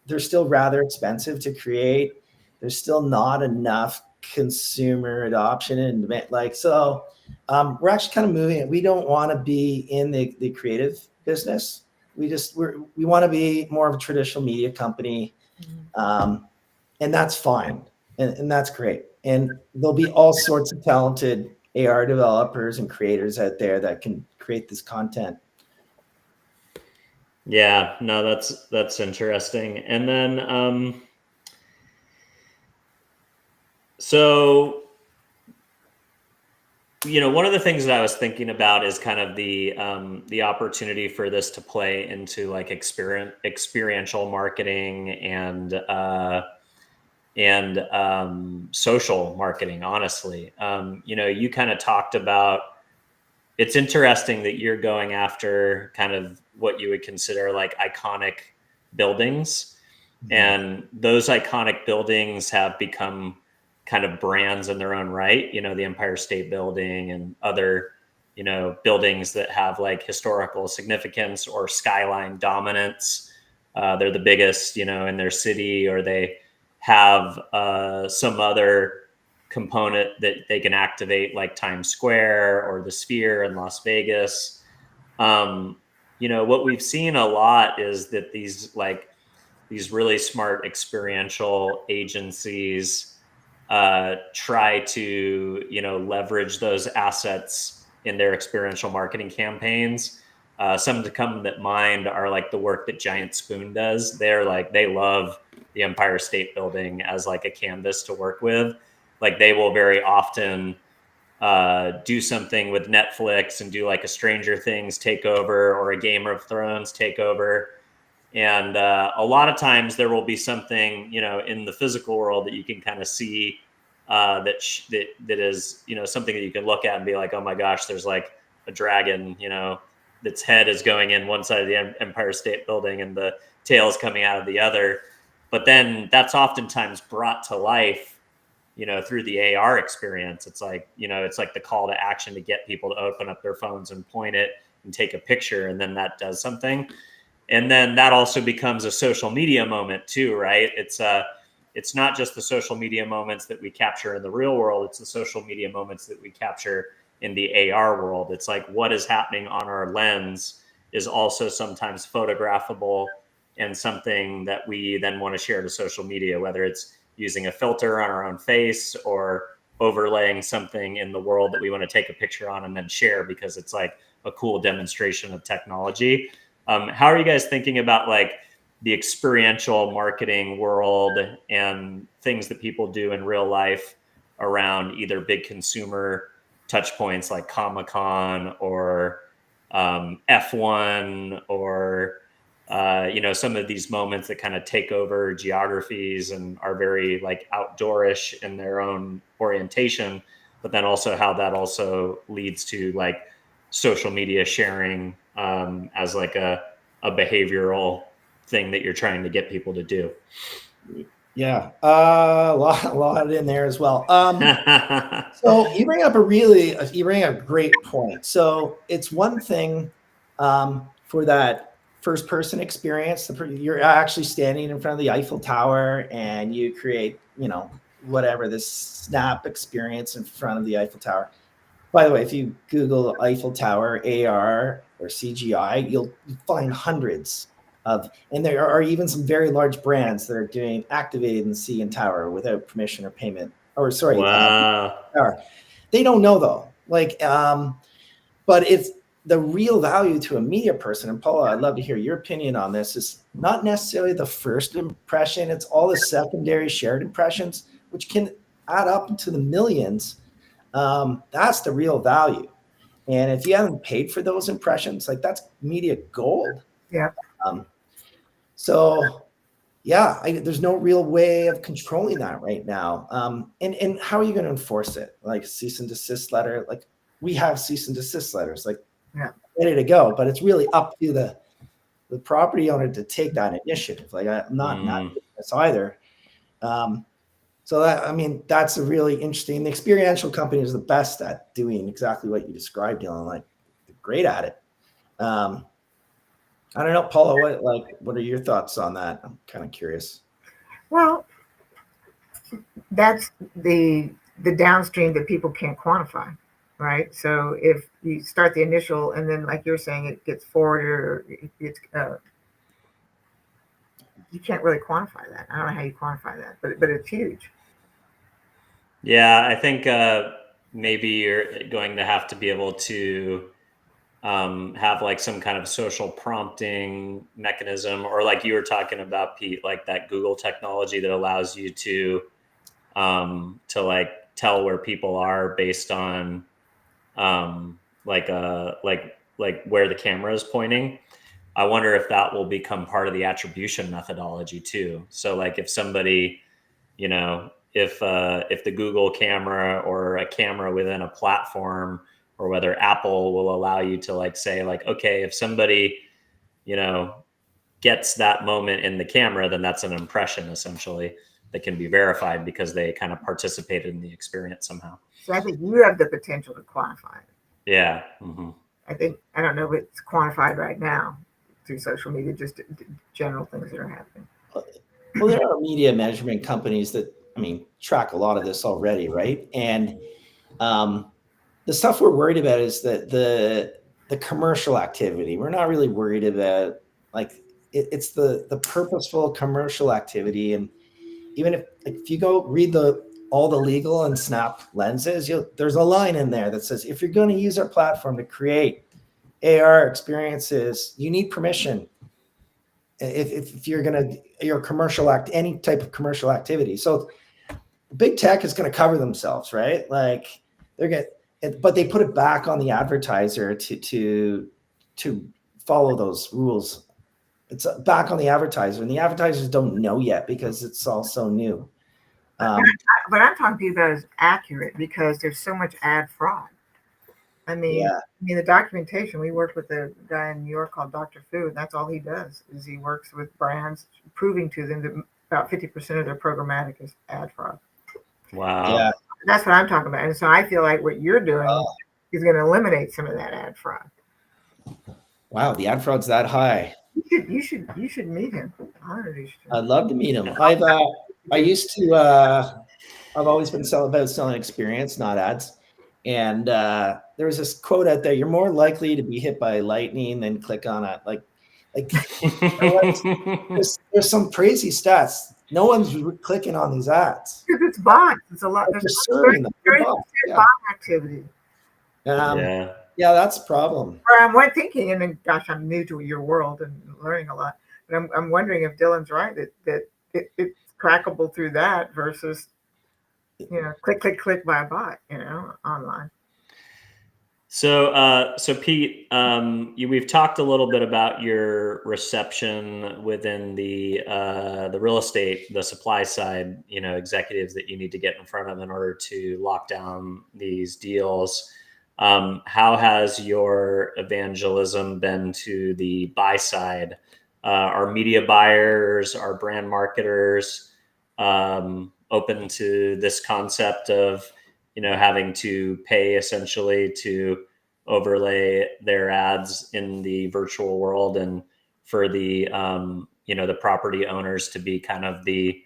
They're still rather expensive to create. There's still not enough consumer adoption and demand. We're actually kind of moving it. We don't want to be in the creative business. We want to be more of a traditional media company, and that's fine, and that's great. And there'll be all sorts of talented AR developers and creators out there that can create this content. Yeah, no, that's interesting. And then, so, one of the things that I was thinking about is kind of the opportunity for this to play into like experiential marketing and social marketing. Honestly, you kind of talked about. It's interesting that you're going after kind of what you would consider like iconic buildings. Mm-hmm. And those iconic buildings have become kind of brands in their own right, the Empire State Building and other, buildings that have like historical significance or skyline dominance. They're the biggest, in their city, or they have some other component that they can activate, like Times Square or the Sphere in Las Vegas. What we've seen a lot is that these really smart experiential agencies try to leverage those assets in their experiential marketing campaigns. Some to come that mind are like the work that Giant Spoon does. They love the Empire State Building as like a canvas to work with. Like they will very often do something with Netflix and do like a Stranger Things takeover or a Game of Thrones takeover. And a lot of times there will be something, in the physical world that you can kind of see that is, something that you can look at and be like, oh my gosh, there's like a dragon, that's head is going in one side of the Empire State Building and the tail is coming out of the other. But then that's oftentimes brought to life, through the AR experience. It's like, it's like the call to action to get people to open up their phones and point it and take a picture. And then that does something. And then that also becomes a social media moment too, right? It's not just the social media moments that we capture in the real world. It's the social media moments that we capture in the AR world. It's like what is happening on our lens is also sometimes photographable and something that we then want to share to social media, whether it's using a filter on our own face or overlaying something in the world that we want to take a picture on and then share because it's like a cool demonstration of technology. How are you guys thinking about like the experiential marketing world and things that people do in real life around either big consumer touch points like Comic-Con or F1 or some of these moments that kind of take over geographies and are very like outdoorish in their own orientation, but then also how that also leads to like social media sharing as like a behavioral thing that you're trying to get people to do. Yeah, a lot in there as well. So you bring up a great point. So it's one thing for that first person experience. You're actually standing in front of the Eiffel Tower and you create, whatever, this snap experience in front of the Eiffel Tower. By the way, if you Google Eiffel Tower AR or CGI, you'll find hundreds of, and there are even some very large brands that are doing activated in CN Tower without permission or payment. Wow. They don't know though. But it's the real value to a media person. And Paula, I'd love to hear your opinion on this. Is not necessarily the first impression; it's all the secondary shared impressions, which can add up into the millions. That's the real value. And if you haven't paid for those impressions, like that's media gold. Yeah. So yeah, there's no real way of controlling that right now. And how are you going to enforce it? Like cease and desist letter? Like we have cease and desist letters, like ready to go, but it's really up to the property owner to take that initiative. Like I'm not doing this either. So that, I mean, that's a really interesting. The experiential company is the best at doing exactly what you described, Dylan. Like, they're great at it. I don't know, Paula. What are your thoughts on that? I'm kind of curious. Well, that's the downstream that people can't quantify, right? So if you start the initial and then, like you're saying, it gets forwarded or it's you can't really quantify that. I don't know how you quantify that, but it's huge. Yeah, I think maybe you're going to have to be able to have like some kind of social prompting mechanism, or like you were talking about, Pete, like that Google technology that allows you to like tell where people are based on like where the camera is pointing. I wonder if that will become part of the attribution methodology too. So like if somebody, you know, if the Google camera or a camera within a platform, or whether Apple will allow you to like say like, okay, if somebody, you know, gets that moment in the camera, then that's an impression essentially that can be verified because they kind of participated in the experience somehow. So I think you have the potential to quantify it. Yeah. Mm-hmm. I don't know if it's quantified right now through social media, just general things that are happening. Well, there are media measurement companies that, I mean, track a lot of this already, right? And the stuff we're worried about is that the commercial activity. We're not really worried about like it's the purposeful commercial activity. And even if you go read all the legal and Snap lenses, there's a line in there that says if you're going to use our platform to create AR experiences, you need permission. If you're going to your commercial any type of commercial activity. So big tech is going to cover themselves, right? Like but they put it back on the advertiser to follow those rules. It's back on the advertiser, and the advertisers don't know yet because it's all so new. What I'm talking to you about is accurate because there's so much ad fraud. I mean, the documentation, we work with a guy in New York called Dr. Fu, and that's all he does is he works with brands, proving to them that about 50% of their programmatic is ad fraud. Wow. Yeah. That's what I'm talking about. And so I feel like what you're doing is going to eliminate some of that ad fraud. Wow, the ad fraud's that high. You should meet him. I'd love to meet him. I've always been about selling experience, not ads. And there was this quote out there: "You're more likely to be hit by lightning than click on it." Like there's some crazy stats. No one's clicking on these ads. It's bots. It's a lot. There's bot activity. Yeah, that's a problem. I'm thinking, and then, gosh, I'm new to your world and learning a lot. But I'm wondering if Dylan's right that it's crackable through that versus, click by a bot, online. So Pete, we've talked a little bit about your reception within the real estate, the supply side, executives that you need to get in front of in order to lock down these deals. How has your evangelism been to the buy side? Are media buyers, are brand marketers open to this concept of having to pay essentially to overlay their ads in the virtual world, and for the the property owners to be kind of the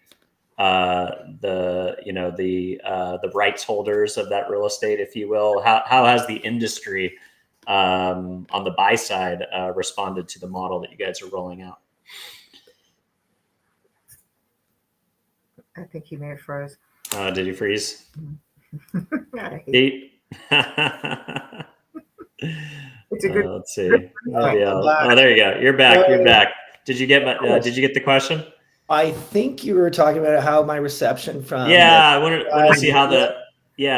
rights holders of that real estate, if you will? How has the industry on the buy side responded to the model that you guys are rolling out? I think he may have froze. Did he freeze? It's a good. Let's see. Oh, there you go. You're back. You're back. Did you get the question? I think you were talking about how my reception from. Yeah, I want to see how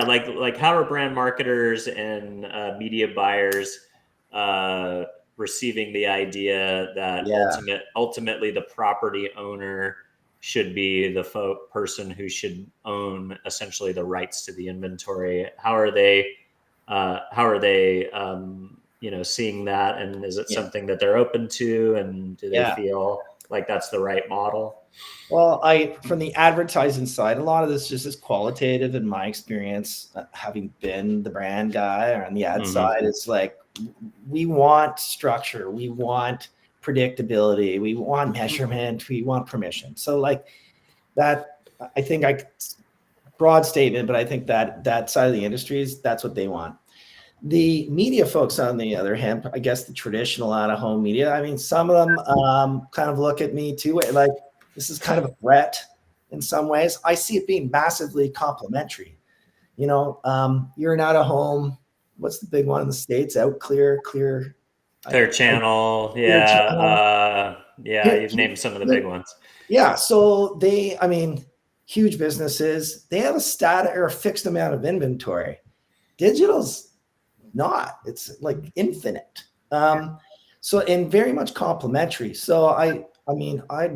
like how are brand marketers and media buyers receiving the idea that ultimately the property owner should be the person who should own essentially the rights to the inventory. How are they seeing that? And is it something that they're open to? And do they feel like that's the right model? Well, from the advertising side, a lot of this just is qualitative in my experience, having been the brand guy, or on the ad side, it's like, we want structure, we want predictability, we want measurement, we want permission. So like that, I think broad statement, but I think that side of the industry that's what they want. The media folks, on the other hand, I guess the traditional out-of-home media, I mean, some of them kind of look at me too, like, this is kind of a threat in some ways. I see it being massively complementary. You're an out-of-home, what's the big one in the States? Clear Channel. You've named some of the big ones. Yeah. So huge businesses, they have a fixed amount of inventory. Digital's not, it's like infinite. And very much complementary. So I'd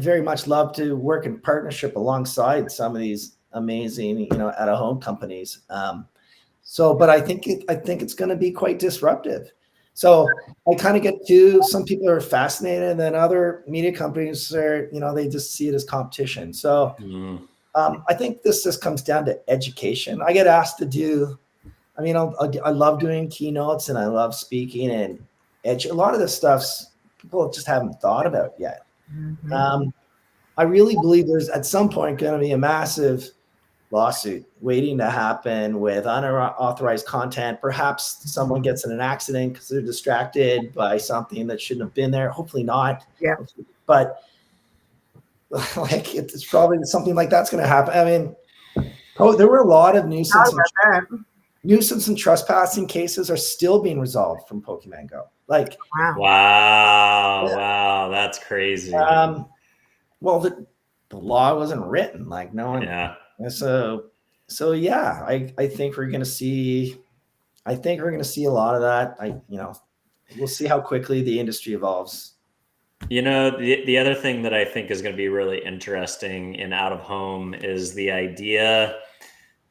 very much love to work in partnership alongside some of these amazing, out-of-home companies. But I think it's going to be quite disruptive. So I kind of get to, some people are fascinated, and then other media companies are, they just see it as competition. So I think this just comes down to education. I get asked to do, I love doing keynotes, and I love speaking, and a lot of this stuff's people just haven't thought about yet. I really believe there's at some point going to be a massive lawsuit waiting to happen with unauthorized content. Perhaps someone gets in an accident because they're distracted by something that shouldn't have been there. Hopefully not. Yeah. But like, it's probably something like that's going to happen. There were a lot of nuisance and trespassing cases are still being resolved from Pokemon Go. Like, wow, that's crazy. Well, the law wasn't written, like no one. Yeah. So yeah, I think we're going to see. I think we're going to see a lot of that. We'll see how quickly the industry evolves. The other thing that I think is going to be really interesting in out of home is the idea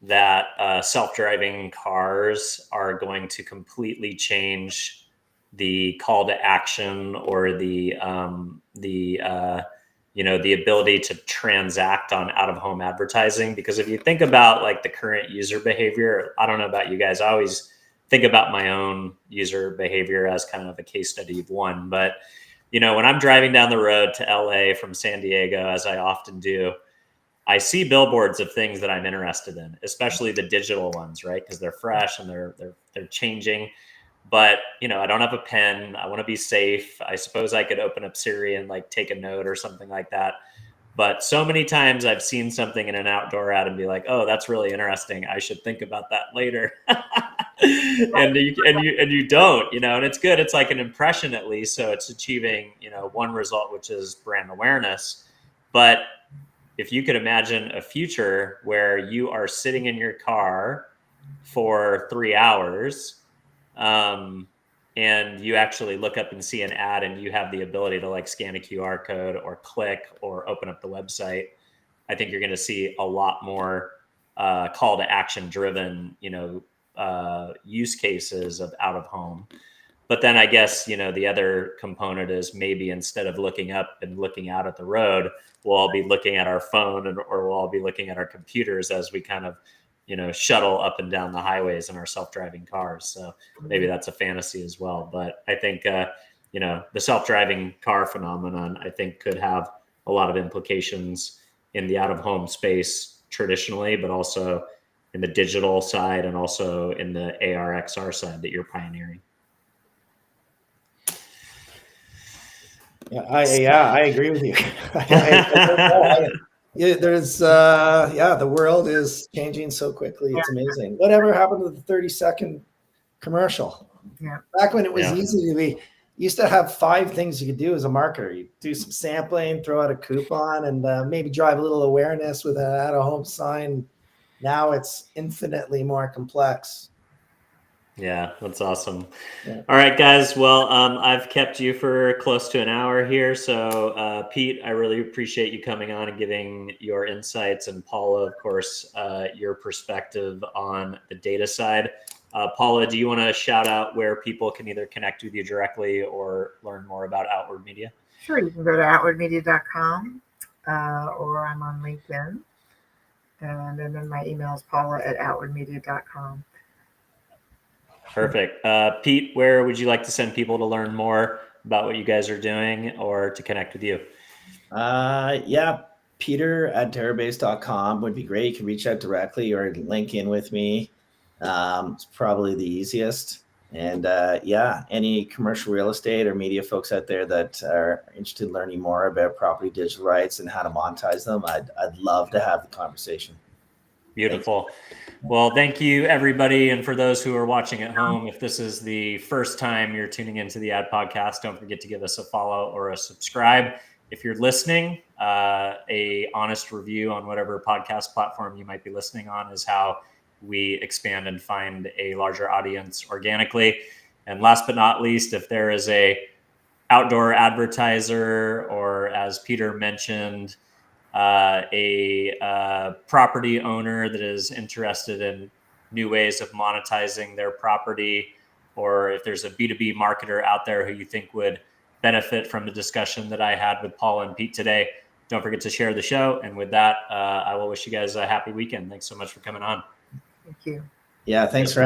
that self-driving cars are going to completely change the call to action, or the ability to transact on out-of-home advertising. Because if you think about like the current user behavior, I don't know about you guys, I always think about my own user behavior as kind of a case study of one. But, when I'm driving down the road to LA from San Diego, as I often do, I see billboards of things that I'm interested in, especially the digital ones, right? Because they're fresh and they're changing. But, I don't have a pen. I want to be safe. I suppose I could open up Siri and like take a note or something like that. But so many times I've seen something in an outdoor ad and be like, oh, that's really interesting. I should think about that later. and you don't, and it's good. It's like an impression at least. So it's achieving, one result, which is brand awareness. But if you could imagine a future where you are sitting in your car for 3 hours, and you actually look up and see an ad, and you have the ability to like scan a QR code or click or open up the website, I think you're going to see a lot more call to action driven, use cases of out of home. But then I guess, the other component is maybe instead of looking up and looking out at the road, we'll all be looking at our phone, or we'll all be looking at our computers as we kind of, shuttle up and down the highways in our self-driving cars. So maybe that's a fantasy as well. But I think, the self-driving car phenomenon, I think, could have a lot of implications in the out-of-home space traditionally, but also in the digital side, and also in the AR XR side that you're pioneering. I agree with you. The world is changing so quickly. It's amazing. Whatever happened to the 30-second commercial? Yeah. Back when it was easy to be, you used to have 5 things you could do as a marketer. You do some sampling, throw out a coupon, and maybe drive a little awareness with an out-of-home sign. Now it's infinitely more complex. Yeah, that's awesome. Yeah. All right, guys. Well, I've kept you for close to an hour here. So, Pete, I really appreciate you coming on and giving your insights. And Paula, of course, your perspective on the data side. Paula, do you want to shout out where people can either connect with you directly or learn more about Outward Media? Sure, you can go to outwardmedia.com or I'm on LinkedIn. And then my email is paula@outwardmedia.com. Perfect. Pete, where would you like to send people to learn more about what you guys are doing or to connect with you? Yeah, Peter@Darabase.com would be great. You can reach out directly or link in with me. It's probably the easiest. And yeah, any commercial real estate or media folks out there that are interested in learning more about property digital rights and how to monetize them, I'd love to have the conversation. Beautiful. Well, thank you, everybody. And for those who are watching at home, if this is the first time you're tuning into the Ad Podcast, don't forget to give us a follow or a subscribe. If you're listening, a honest review on whatever podcast platform you might be listening on is how we expand and find a larger audience organically. And last but not least, if there is a outdoor advertiser, or as Peter mentioned, a property owner that is interested in new ways of monetizing their property, or if there's a B2B marketer out there who you think would benefit from the discussion that I had with Paula and Pete today, don't forget to share the show. And with that, I will wish you guys a happy weekend. Thanks so much for coming on. Thank you. Yeah, thanks for having